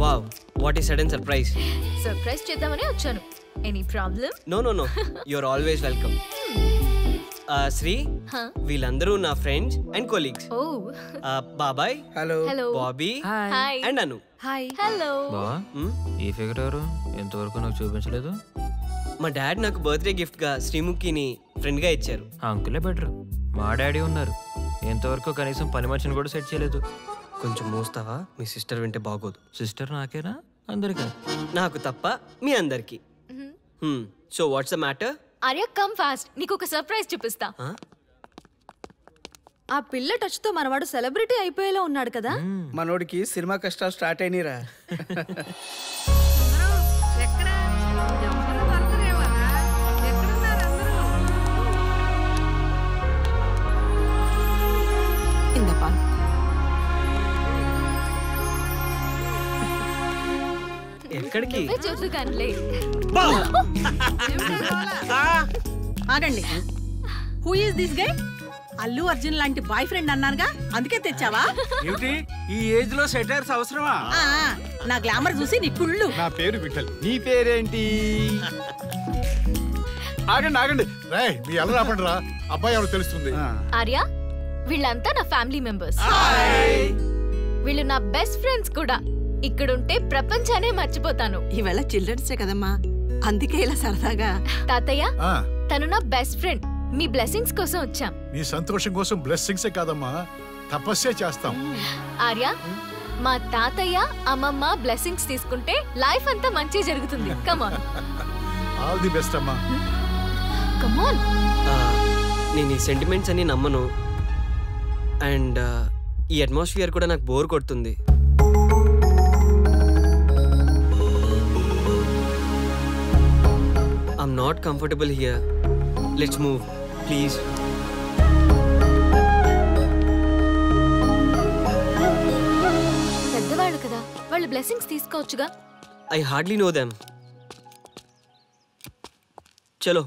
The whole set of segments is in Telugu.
Wow, what is sudden surprise. Surprise చేద్దామని వచ్చాను. Any problem? No, you're always welcome. Sri, వీళ్ళందరూ నా ఫ్రెండ్స్ అండ్ కొలీగ్స్. బాబాయ్, hello. Bobby hi. And Anu. Hi. Hello. ఈ ఫిగర్ ఎవరు? ఎంతవరకు నాకు చూపించలేదు. మా డాడ్ నాకు బర్త్డే గిఫ్ట్ గా శ్రీముఖిని ఫ్రెండ్ గా ఇచ్చారు. అంకులే బెటర్. మా డాడీ ఉన్నారు, ఎంతవరకు కనీసం పని మనిషిని కూడా సెట్ చేయలేదు. కొంచెం మోస్తావా? మీ సిస్టర్ వింటే బాగోదు. సిస్టర్ నాకేనా? అందరికా? నాకు తప్ప మీ అందరికి. So what's the matter? Arya come fast, నీకు ఒక సర్ప్రైజ్ చూపిస్తా. ఆ పిల్ల టచ్ తో మనవాడు సెలబ్రిటీ అయిపోయేలా ఉన్నాడు కదా. మనోడికి సినిమా కష్టాలు స్టార్ట్ అయినరా. ఎక్కడికి? చూసు కన్లే. ఆగండి. Who is this guy? Allu Arjun లాంటి బాయ్ ఫ్రెండ్ అన్నానుగా, అందుకే తెచ్చావా? ఏమిటి ఈ ఏజ్ లో సెటైర్స్ అవసరమా? నా గ్లామర్ చూసి నీ కుళ్ళు. నా పేరు విఠల్. నీ పేరేంటి? ఆగండి రే, మీ ఎలా రాపండి రా. అబ్బాయి ఎవరు తెలుస్తుంది. ఆర్య, వీళ్ళంతా నా ఫ్యామిలీ మెంబర్స్. వీళ్ళు నా బెస్ట్ ఫ్రెండ్స్ కూడా. ఇక్కడుంటే ప్రపంచానే మర్చిపోతాను. ఈవేళ చిల్డ్రన్స్ డే కదమ్మా, అందుకే ఇలా సరదాగా. తాతయ్య, తను నా బెస్ట్ ఫ్రెండ్. మీ బ్లెస్సింగ్స్ కోసం వచ్చాం. నీ సంతోషం కోసం బ్లెస్సింగ్సే కాదమ్మా, తపస్సే చేస్తాం. ఆర్య, మా తాతయ్య అమ్మమ్మ బ్లెస్సింగ్స్ తీసుకుంటే లైఫ్ అంతా మంచి జరుగుతుంది. Come on. All the best అమ్మా. Come on. నేను ఈ సెంటిమెంట్స్ అన్ని నమ్మను. అండ్ ఈ అట్మాస్ఫియర్ కూడా నాకు బోర్ కొడుతుంది. I'm not comfortable here. Let's move, please. పెద్దవాళ్ళు కదా, వాళ్ళ blessings తీసుకోవచ్చుగా. I hardly know them. చలో,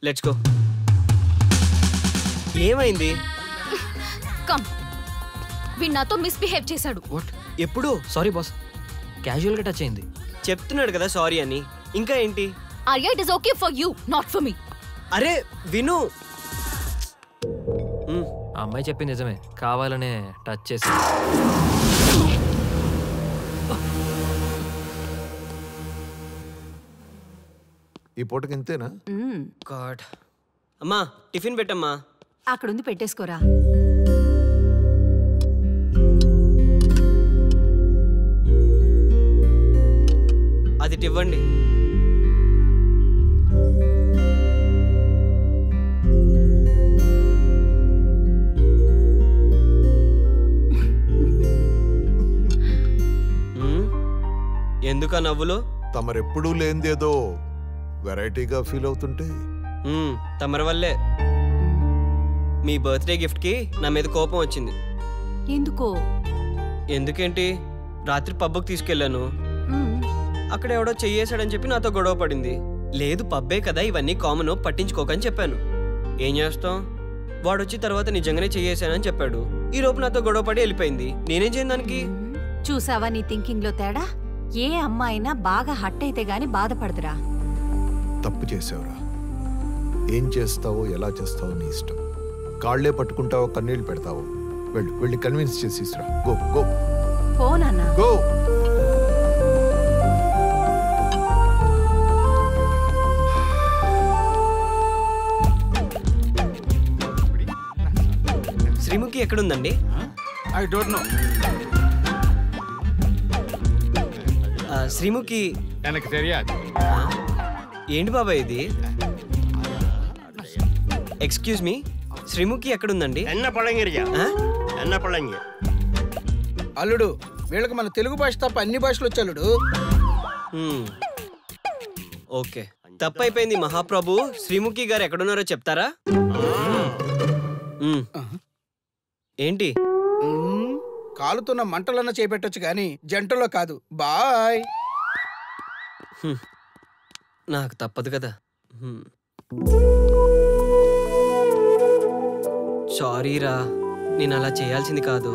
let's go. ఏమైంది? కమ్. వీడు నాతో మిస్బిహేవ్ చేశాడు. వాట్? ఎప్పుడు? సారీ బాస్, క్యాజువల్ గా టచ్ అయింది. చెప్తున్నాడు కదా సారీ అని. ఇంకా ఏంటి? Arya, it is okay for you, not for me. అరే విను, ఆ అమ్మాయి చెప్పింది నిజమే, కావాలనే టచ్ చేసి. ఈ పూటకి ఇంతేనా? గాడ్. అమ్మా, టిఫిన్ పెట్టమ్మా. అక్కడుంది, పెట్టేసుకోరా. అది ఇవ్వండి. ఎందుక నవ్వులు? తమరెప్పుడూ లేనిదేదో వెరైటీగా ఫీల్ అవుతుంటే తమరి వల్లే. మీ బర్త్డే గిఫ్ట్ కి నా మీద కోపం వచ్చింది. ఎందుకో? ఎందుకేంటి, రాత్రి పబ్కి తీసుకెళ్లాను. అక్కడ ఎవడో చెయ్యేశాడని చెప్పి నాతో గొడవ పడింది. లేదు పబ్బే కదా, ఇవన్నీ కామన్, పట్టించుకోకని చెప్పాను. ఏం చేస్తాం, వాడొచ్చి తర్వాత నిజంగానే చెయ్యేశానని చెప్పాడు. ఈ లోపు నాతో గొడవ పడి వెళ్ళిపోయింది. నేనేం చేయను దానికి? చూసావా నీ థింకింగ్ లో తేడా? ఏ అమ్మాయినా బాగా హట్ అయితే గాని బాధపడదురా. తప్పు చేసావురా. ఏం చేస్తావో ఎలా చేస్తావో నీ ఇష్టం. కాళ్లే పట్టుకుంటావో కన్నీళ్ళు పెడతావో వెళ్ళి కన్విన్స్ చేసిరా. గో గో ఫోన్ అన్నా. గో. శ్రీముఖి ఎక్కడుందండి? I don't know. శ్రీముఖి எனக்கு தெரியாது. ఏంటి బాబాయ్ ఇది? ఎక్స్క్యూజ్ మీ, శ్రీముఖి ఎక్కడుందండి? అల్లుడు, వీళ్ళకి మన తెలుగు భాష తప్ప అన్ని భాషలు వచ్చి అల్లుడు. ఓకే, తప్పైపోయింది మహాప్రభు. శ్రీముఖి గారు ఎక్కడున్నారో చెప్తారా? ఏంటి? కాలుతున్న మంటలన్న చేపెట్టొచ్చు గాని జంటలో కాదు. బాయ్. నాకు తప్పదు కదా. సారీరా, నేను అలా చేయాల్సింది కాదు.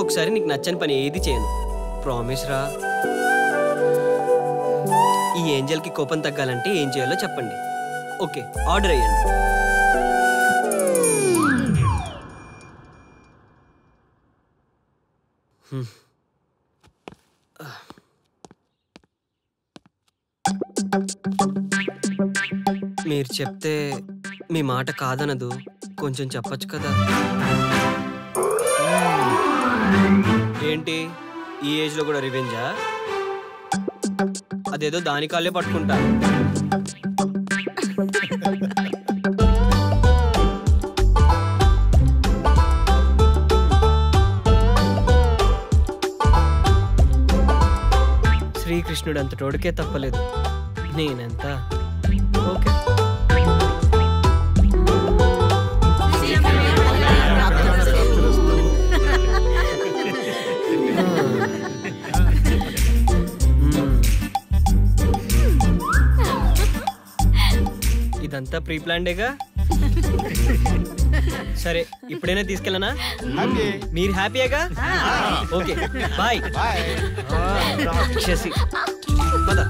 ఇంకొకసారి నీకు నచ్చని పని ఏది చేయను. ప్రామిస్ రా. ఈ ఏంజల్కి కోపం తగ్గాలంటే ఏం చేయాలో చెప్పండి. ఓకే, ఆర్డర్ అయ్యండి. మీరు చెప్తే మీ మాట కాదనదు. కొంచెం చెప్పొచ్చు కదా. ఏంటి ఈ ఏజ్ లో కూడా రివెంజా? అదేదో దాని కాళ్ళే పట్టుకుంటా. శ్రీకృష్ణుడు అంత తోడుకే తప్పలేదు, నేనెంత. ఓకే, ఇదంతా ప్రీ ప్లాన్డేగా. సరే, ఇప్పుడైనా తీసుకెళ్ళనా? మీరు హ్యాపీయేగా? Okay, bye. రాక్షసి. పద.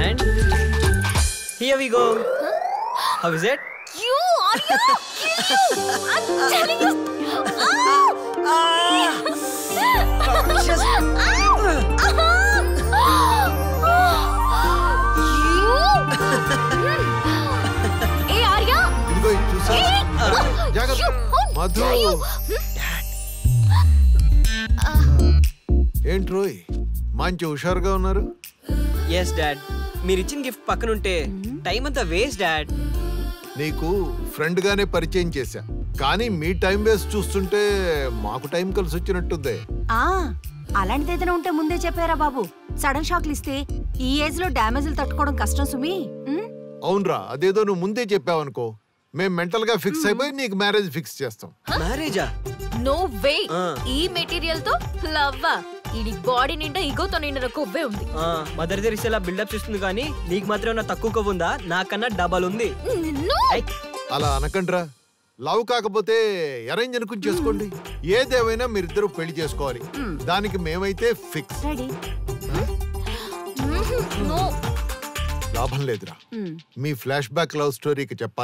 And here we go. How is it? You are you? I'm telling you. Hey Arya. ఇదిగో ఇది చూసా? జాగ్రత్త. మధు. ఏంటి రోయ్, మంచి హుషారుగా ఉన్నారు. ఎస్ డాడ్, మీరు ఇచ్చిన గిఫ్ట్ పక్కనుంటే టైం అంతా వేస్ట్ డాడ్. నీకు ఫ్రెండ్ గానే పరిచయం చేశా, కానీ మీ టైం వేస్ట్ చూస్తుంటే మాకు టైం కలిసి వచ్చినట్టుంది. అలాంటిది ఏదైనా ఉంటే ముందే చెప్పారా బాబు? సడన్ షాక్లు ఇస్తే ఈ ఏజ్ లో డ్యామేజ్లు తట్టుకోవడం కష్టం సుమి. అవునరా, అదేదో నువ్వు ముందే చెప్పావనుకో, మేము మెంటల్ గా ఫిక్స్ అయిపోయి నీకు మ్యారేజ్ ఫిక్స్ చేస్తాం. మ్యారేజా? No way. ఈ మెటీరియల్ తో లవ్? ఇది బాడీ నిండా ఈగోతో నిండిన కొవ్వే ఉంది. మదర్ తెరిసేలా బిల్డప్ ఇస్తుంది, కానీ నీకు మాత్రం నా తక్కువ కొవ్వు ఉందా? నాకన్నా డబల్ ఉంది. అలా అనకండ్రా. లవ్ కాకపోతే అరేంజ్ అనుకుని చేసుకోండి. ఏదేమైనా మీరిద్దరూ పెళ్లి చేసుకోవాలి. దానికి మేమైతే ఫిక్స్. లాభం లేదురా. మీ ఫ్లాష్ బ్యాక్ లవ్ స్టోరీకి చెప్పాలి.